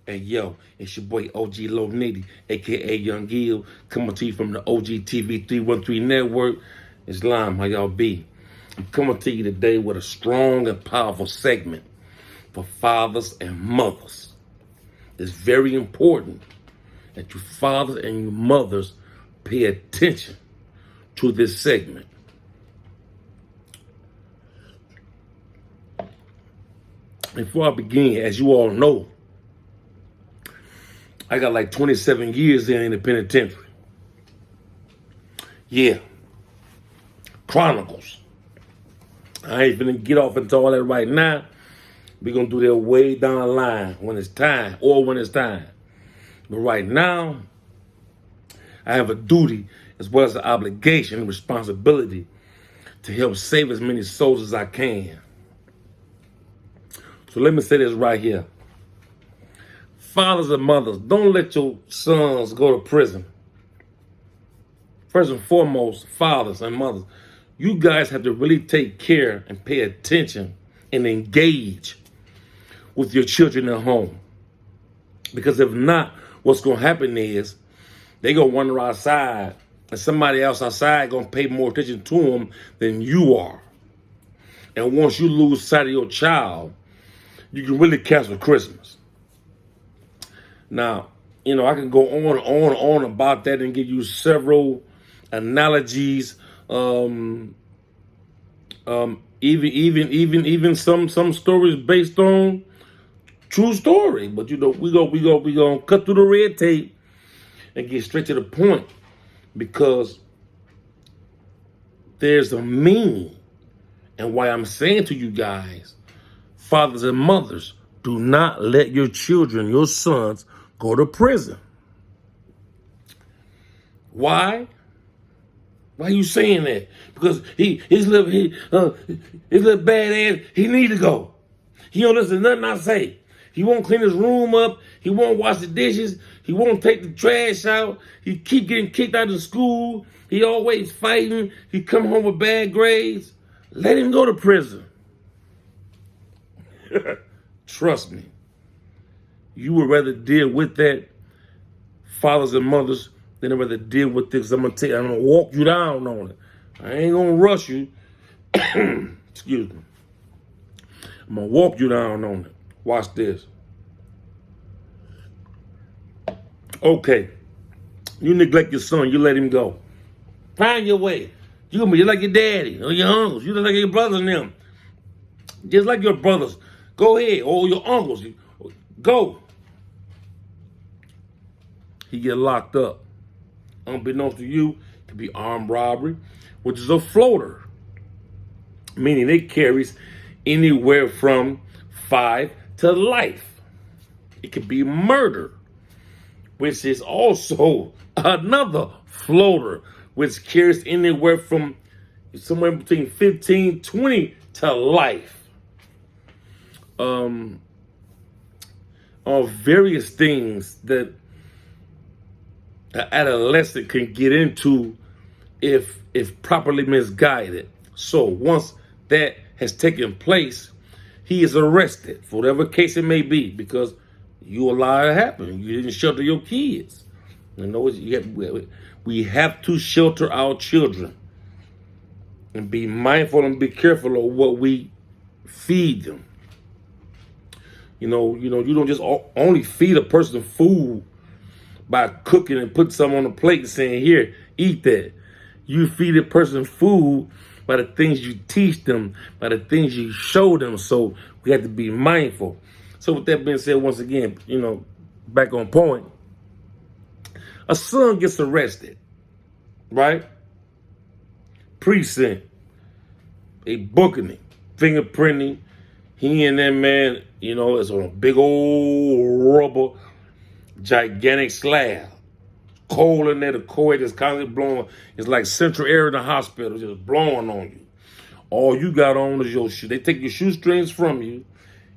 Hey, yo, it's your boy OG Low Nitty, a.k.a. YoungEl, coming to you from the OG TV 313 Network. Islam, how y'all be? I'm coming to you today with a strong and powerful segment for fathers and mothers. It's very important that you fathers and you mothers pay attention to this segment. Before I begin, as you all know, I got like 27 years there in the penitentiary. Yeah. Chronicles. I ain't finna get off into all that right now. We're gonna do that way down the line when it's time. But right now, I have a duty as well as an obligation and responsibility to help save as many souls as I can. So let me say this right here. Fathers and mothers, don't let your sons go to prison. First and foremost, fathers and mothers, you guys have to really take care and pay attention and engage with your children at home. Because if not, what's going to happen is they're going to wander outside and somebody else outside going to pay more attention to them than you are. And once you lose sight of your child, you can really cancel Christmas. Now, you know, I can go on about that and give you several analogies, even some stories based on true story. But you know, we gonna cut through the red tape and get straight to the point, because there's a meaning and why I'm saying to you guys, fathers and mothers, do not let your children, your sons, go to prison. Why? Why are you saying that? Because his little bad ass, he need to go. He don't listen to nothing I say. He won't clean his room up. He won't wash the dishes. He won't take the trash out. He keep getting kicked out of school. He always fighting. He come home with bad grades. Let him go to prison. Trust me. You would rather deal with that, fathers and mothers, than I'd rather deal with this. I'm gonna walk you down on it. I ain't gonna rush you. Excuse me. I'm gonna walk you down on it. Watch this. Okay. You neglect your son, you let him go. Find your way. You're like your daddy or your uncles. You just like your brothers and them. Just like your brothers. Go ahead. Or your uncles. Go. He get locked up. Unbeknownst to you, it could be armed robbery, which is a floater, meaning it carries anywhere from 5 to life. It could be murder, which is also another floater, which carries anywhere from somewhere between 15, 20 to life. On various things that an adolescent can get into if properly misguided. So once that has taken place, he is arrested for whatever case it may be, because you allowed it to happen. You didn't shelter your kids. You know, we have to shelter our children and be mindful and be careful of what we feed them. You don't just only feed a person food by cooking and put some on a plate and saying, here, eat that. You feed a person food by the things you teach them, by the things you show them. So we have to be mindful. So with that being said, once again, back on point, a son gets arrested, right? Precinct, they booking him, fingerprinting. He and that man, is on a big old rubber gigantic slab. Cold in there, the cold is constantly blowing. It's like central air in the hospital, just blowing on you. All you got on is your shoe. They take your shoestrings from you,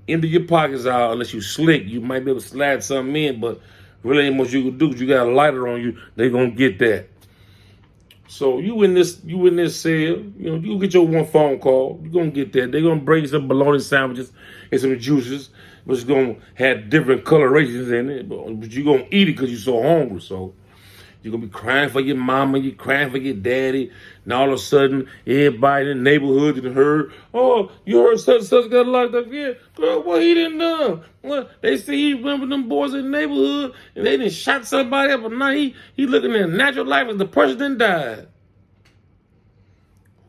into your pockets out, unless you slick. You might be able to slide something in, but really ain't much you can do because you got a lighter on you. They gonna get that. So you in this cell, you get your one phone call. You gonna get that. They gonna bring you some bologna sandwiches and some juices. but it's gonna have different colorations in it. But you're gonna eat it because you're so hungry. So you're gonna be crying for your mama, you're crying for your daddy, and all of a sudden, everybody in the neighborhood done heard, oh, you heard such got locked up. Yeah, girl, what he done done? Well, they say he went with them boys in the neighborhood and they done shot somebody up, and now he looking at natural life as the person done died.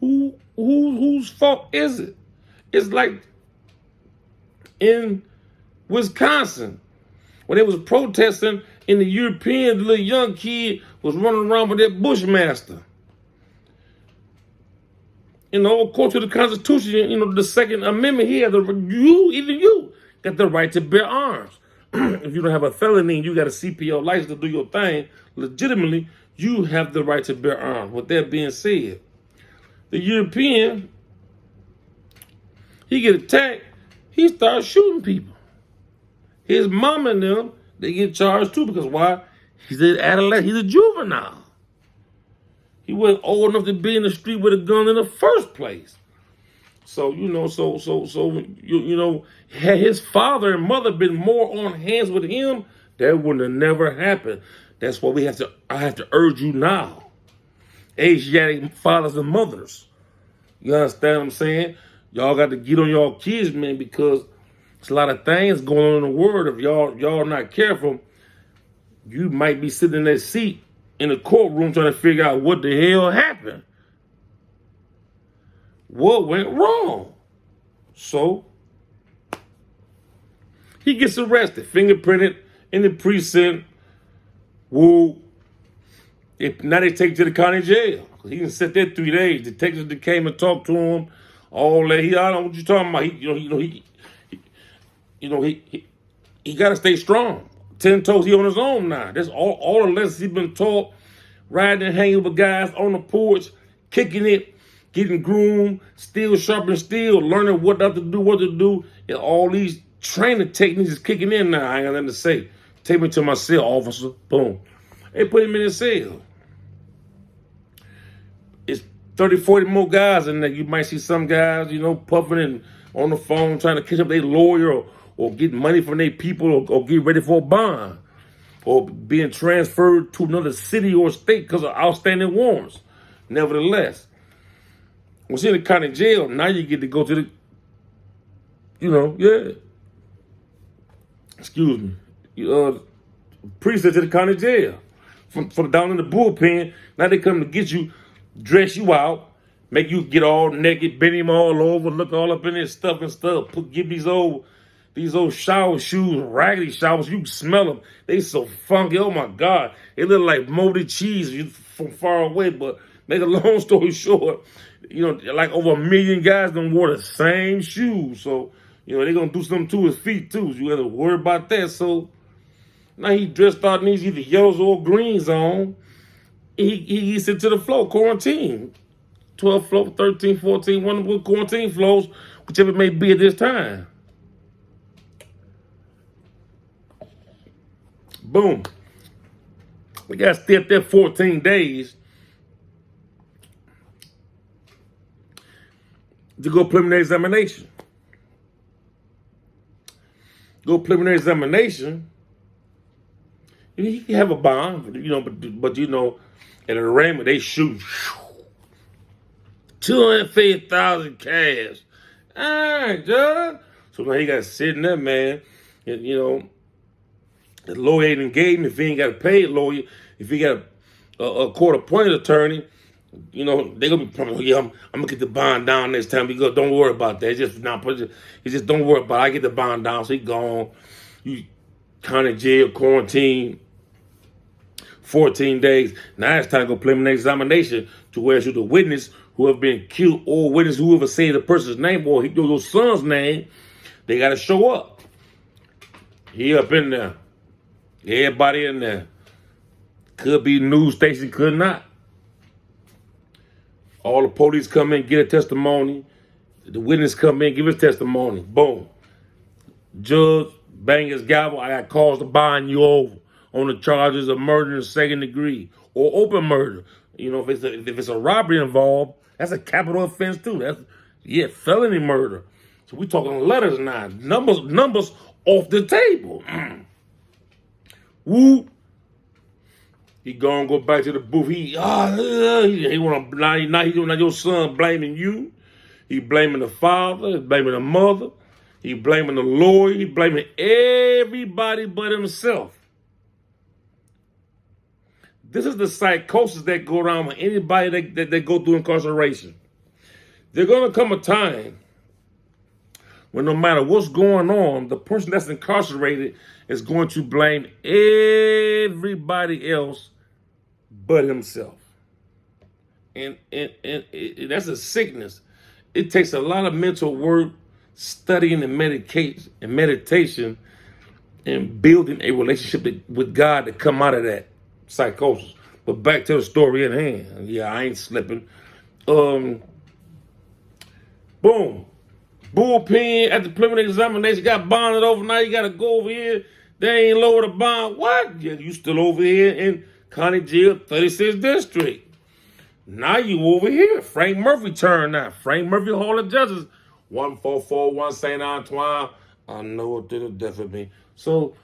Whose fault is it? It's like in Wisconsin, when they was protesting in the European, the little young kid was running around with that Bushmaster. According to the Constitution, the Second Amendment, he had you got the right to bear arms. If you don't have a felony and you got a CPO license to do your thing, legitimately, you have the right to bear arms. With that being said, the European, he get attacked, he starts shooting people. His mom and them, they get charged too, because why? He's an adolescent, he's a juvenile. He wasn't old enough to be in the street with a gun in the first place. So, had his father and mother been more on hands with him, that would have never happened. That's why I have to urge you now, Asiatic fathers and mothers. You understand what I'm saying? Y'all got to get on y'all kids, man, because there's a lot of things going on in the world. If y'all not careful, you might be sitting in that seat in the courtroom trying to figure out what the hell happened. What went wrong? So, he gets arrested, fingerprinted in the precinct. Woo. Now they take him to the county jail. He didn't sit there 3 days. Detectives that came and talked to him. All that. I don't know what you're talking about. He got to stay strong. 10 toes, he on his own now. That's all the lessons he's been taught. Riding and hanging with guys on the porch, kicking it, getting groomed, steel sharpening steel, learning what not to do, and all these training techniques is kicking in now. I ain't got nothing to say. Take me to my cell, officer. Boom. They put him in his cell. It's 30, 40 more guys in there. You might see some guys, puffing and on the phone trying to catch up their lawyer or get money from their people or get ready for a bond or being transferred to another city or state because of outstanding warrants. Nevertheless, once you're in the county jail, now you get to go to precinct to the county jail. From down in the bullpen, now they come to get you, dress you out, make you get all naked, bend him all over, look all up in his stuff, give these old shower shoes, raggedy showers, you can smell them. They so funky, oh my God. They look like moldy cheese from far away, but make a long story short, like over 1 million guys done wore the same shoes. So, they're going to do something to his feet too. So you got to worry about that. So, now he dressed out in these either yellows or greens on. He sent to the floor, quarantine. 12 floor, 13, 14, one of the quarantine floors, whichever it may be at this time. Boom. We got to stay up there 14 days to go preliminary examination. He can have a bond, but at an arraignment, they shoot 250,000 cash. All right, Judge. So now he got to sit in there, man. And, the lawyer ain't engaged him if he ain't got a paid lawyer. If he got a court-appointed attorney, they're going to be probably, I'm going to get the bond down next time. Because don't worry about that. Just don't worry about it. I get the bond down, so he gone. You county jail, quarantine, 14 days. Now it's time to go preliminary examination to where should the witness who have been killed or witness whoever say the person's name or your son's name, they got to show up. He up in there. Everybody in there. Could be news station, could not. All the police come in, get a testimony. The witness come in, give his testimony. Boom. Judge, bang his gavel. I got cause to bind you over on the charges of murder in the second degree or open murder. If it's a robbery involved, that's a capital offense too. That's felony murder. So we talking letters now. Numbers off the table. Woo. He gonna go back to the booth. He wanna now your son blaming you. He blaming the father. He blaming the mother. He blaming the lawyer. He blaming everybody but himself. This is the psychosis that go around with anybody that go through incarceration. There's gonna come a time when no matter what's going on, the person that's incarcerated is going to blame everybody else but himself. And that's a sickness. It takes a lot of mental work, studying and meditation, and building a relationship with God to come out of that psychosis. But back to the story at hand. Yeah, I ain't slipping. Boom. Bullpen at the preliminary examination, got bonded over. Now you got to go over here. They ain't lower the bond. What? Yeah, you still over here in County Jail, 36th District. Now you over here. Frank Murphy turn now. Frank Murphy Hall of Justice, 1441 St. Antoine. I know it did a death of me. So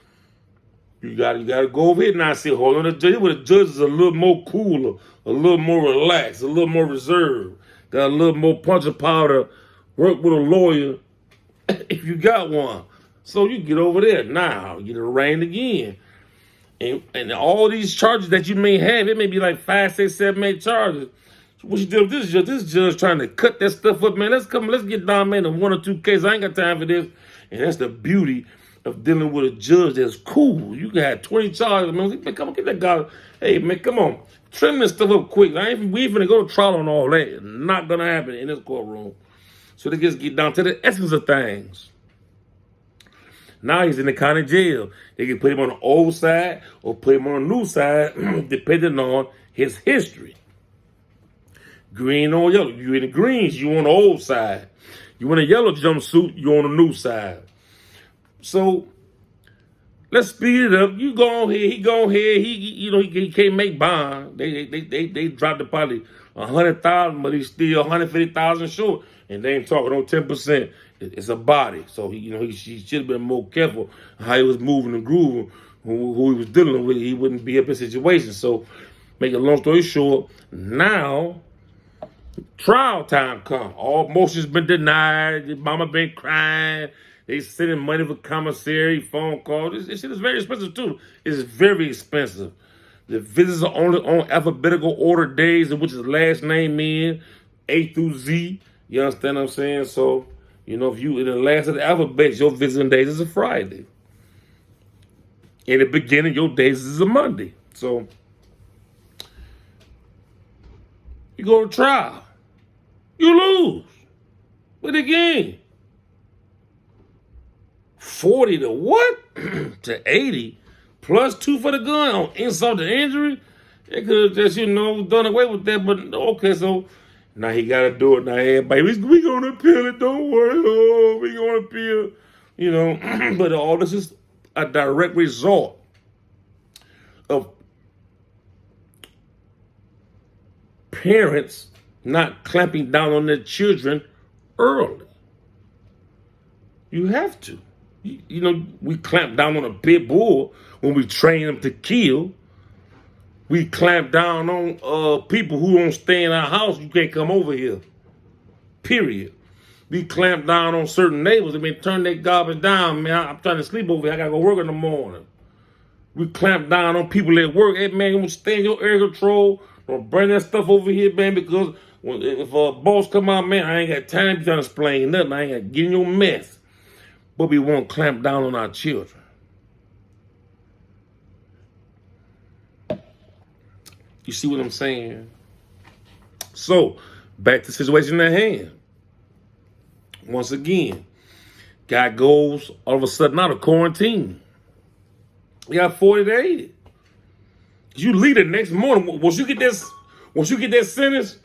you gotta go over here now. See, hold on, the judge. Where the judge is a little more cooler, a little more relaxed, a little more reserved, got a little more punch of powder. Work with a lawyer if you got one. So you get over there now. You get arraigned again. And all these charges that you may have, it may be like 5, 6, 7, 8 charges. What you do with this judge? This judge trying to cut that stuff up, man. Let's get down, man, to 1 or 2 cases. I ain't got time for this. And that's the beauty of dealing with a judge that's cool. You can have 20 charges, man. Come on, get that guy. Hey, man, come on. Trim this stuff up quick. We ain't finna go to trial on all that. Not gonna happen in this courtroom. So they just get down to the essence of things. Now he's in the county jail. They can put him on the old side or put him on the new side, depending on his history. Green or yellow. You in the greens, you on the old side. You in a yellow jumpsuit, you on the new side. So let's speed it up. You go on here, he go on here. He can't make bond. They dropped it probably 100,000, but he's still 150,000 short. And they ain't talking on 10%. It's a body. So he should have been more careful how he was moving and grooving, who he was dealing with. He wouldn't be up in situations. So, make a long story short, now trial time come. All motions been denied. Your mama been crying. They sending money for commissary, phone calls. This shit is very expensive too. It's very expensive. The visits are only on alphabetical order days, in which is last name in A through Z. You understand what I'm saying? So, if you in the last of the alphabet, your visiting days is a Friday. In the beginning, your days is a Monday. So, you go to trial. You lose. But again, 40 to what? To 80, plus 2 for the gun on insult to injury. They could have just, done away with that. But okay, so now he got to do it. Now everybody, we going to appeal it. Don't worry. Oh, we going to appeal. But all this is a direct result of parents not clamping down on their children early. You have to. We clamp down on a pit bull when we train them to kill. We clamp down on people who don't stay in our house. You can't come over here. Period. We clamp down on certain neighbors. Turn their garbage down, man. I'm trying to sleep over here. I got to go work in the morning. We clamp down on people at work. Hey, man, you want to stay in your area control. Don't bring that stuff over here, man, because if a boss come out, man, I ain't got time to try to explain nothing. I ain't got to get in your mess. But we won't clamp down on our children. You see what I'm saying? So, back to the situation at hand. Once again, guy goes all of a sudden out of quarantine. He got 40 days. You leave the next morning. Once you get that sentence,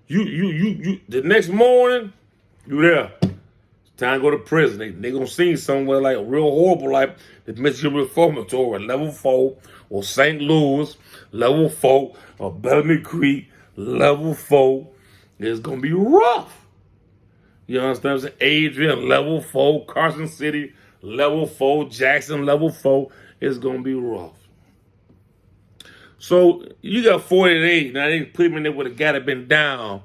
you the next morning, you there. It's time to go to prison. They gonna see you somewhere like real horrible, like the Michigan Reformatory, level 4, or St. Louis, level 4, or Bellamy Creek, level 4. It's gonna be rough. You understand what I'm saying? Adrian, level 4. Carson City, level 4. Jackson, level 4. It's going to be rough. So you got 48. Now they put him in there with a guy that been down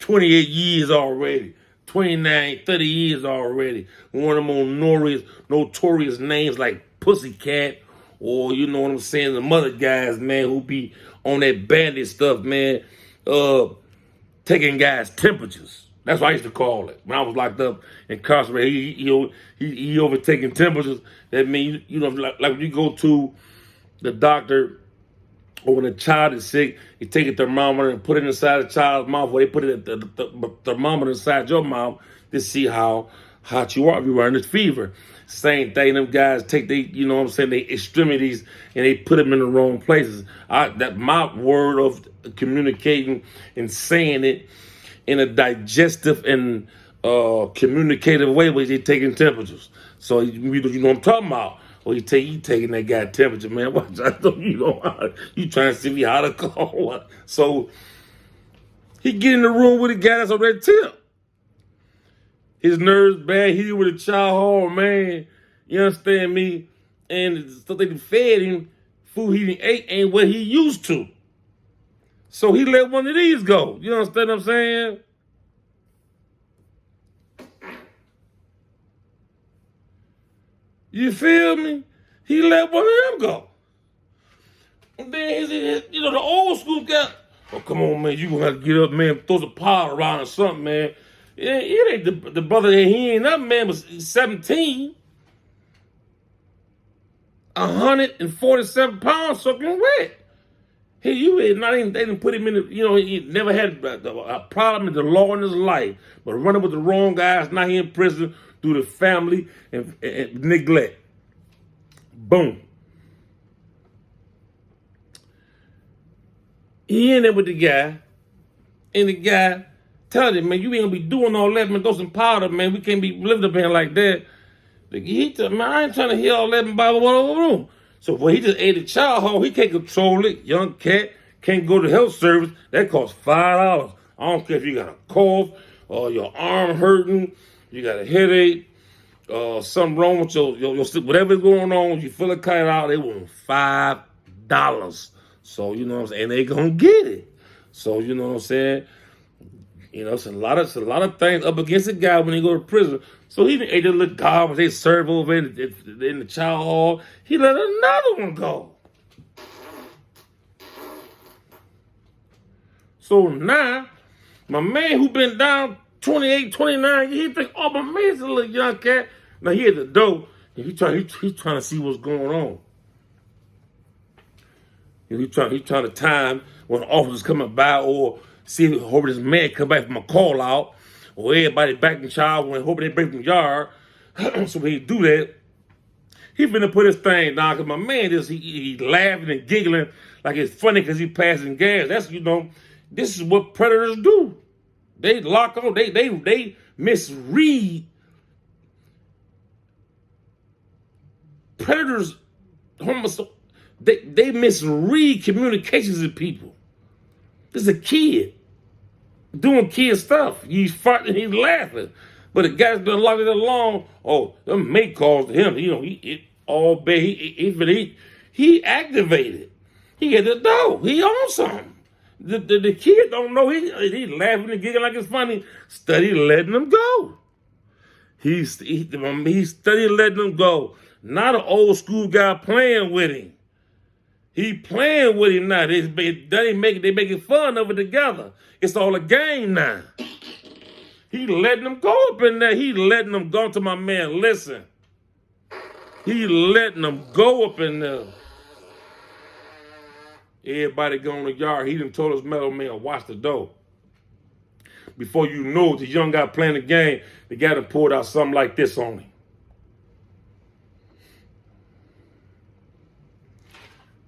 28 years already. 29, 30 years already. One of them notorious names like Pussycat, or you know what I'm saying, the other guys, man, who be on that bandit stuff, man, taking guys' temperatures. That's what I used to call it. When I was locked up, incarcerated, he overtaking temperatures. That means, you know, like when you go to the doctor, or when a child is sick, you take a thermometer and put it inside the child's mouth, or they put it at the thermometer inside your mouth to see how hot you are if you're running a fever. Same thing, them guys take you know what I'm saying, they extremities and they put them in the wrong places. That my word of communicating and saying it in a digestive and communicative way, where they taking temperatures. So you know what I'm talking about. Or you taking that guy temperature, man. Watch out, you know, you trying to see me how to call. So he get in the room with a guy that's on that tip. His nerves bad. He with a child hall, man. You understand me? And so they fed him food he ate ain't what he used to. So he let one of these go. You understand what I'm saying? You feel me? He let one of them go. And then you know, the old school guy, oh, come on, man, you gonna have to get up, man, throw some power around or something, man. It ain't the brother that he ain't up, man, was 17. 147 pounds soaking wet. They didn't put him in the, you know, he never had a problem in the law in his life, but running with the wrong guys, now he in prison due to family and neglect. Boom. He in there with the guy, and the guy telling him, man, you ain't gonna be doing all that, man, throw some powder, man, we can't be living up here like that. He told man, I ain't trying to hear all that, blah, blah, blah, blah, blah. So when he just ate a child hole, he can't control it. Young cat can't go to health service. That costs $5. I don't care if you got a cough or your arm hurting, you got a headache, something wrong with your sleep, whatever's going on, you feel it cut out, they want $5. So, you know what I'm saying? And they gonna get it. So, you know what I'm saying? You know, it's a lot of things up against the guy when he go to prison. So he ate a little garbage they serve over in the child hall. He let another one go. So now, my man who been down 28, 29, he think, oh, my man's a little young cat. Now he at the door, and he trying to see what's going on. He trying to time when the officer's coming by, or see hope this man come back from a call out, or everybody back in child when hoping they break from the yard. So when he do that, he finna put his thing down, because my man he laughing and giggling like it's funny because he passing gas. That's, you know, this is what predators do. They lock on, they misread. Predators, they misread communications of people. This is a kid doing kid stuff. He's farting, he's laughing. But the guy's been locked it along. Oh, them make calls to him. You know, he activated. He at the door. He on something. The kid don't know. He laughing and giggling like it's funny. Study letting them go. He studied letting them go. Not an old school guy playing with him. He playing with him now. They making fun of it together. It's all a game now. He letting them go up in there. He letting them go to my man. Listen. He letting them go up in there. Everybody go in the yard. He done told his metal man, watch the door. Before you know it, the young guy playing the game, the guy done pulled out something like this on him.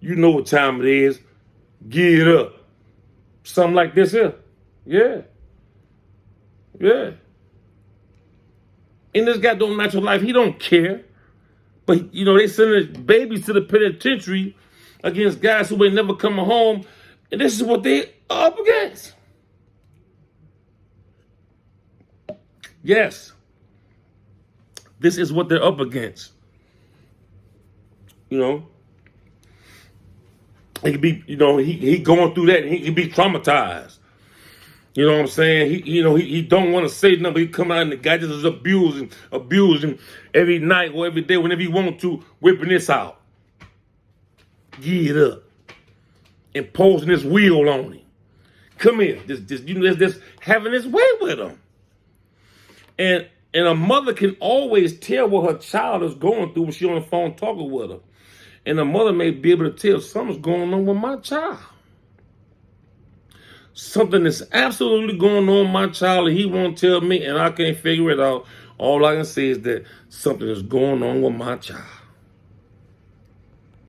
You know what time it is. Get up. Something like this here. Yeah. Yeah. In this guy don't natural life, he don't care. But, you know, they sending babies to the penitentiary against guys who ain't never coming home. And this is what they are up against. Yes, this is what they're up against. You know, he could be, he going through that, and he could be traumatized. You know what I'm saying? He don't want to say nothing. But he come out and the guy just is abusing every night or every day whenever he want to, whipping this out, get up, imposing his will on him. Come here, just having his way with him. And a mother can always tell what her child is going through when she's on the phone talking with her. And a mother may be able to tell something's going on with my child. Something is absolutely going on with my child and he won't tell me and I can't figure it out. All I can say is that something is going on with my child.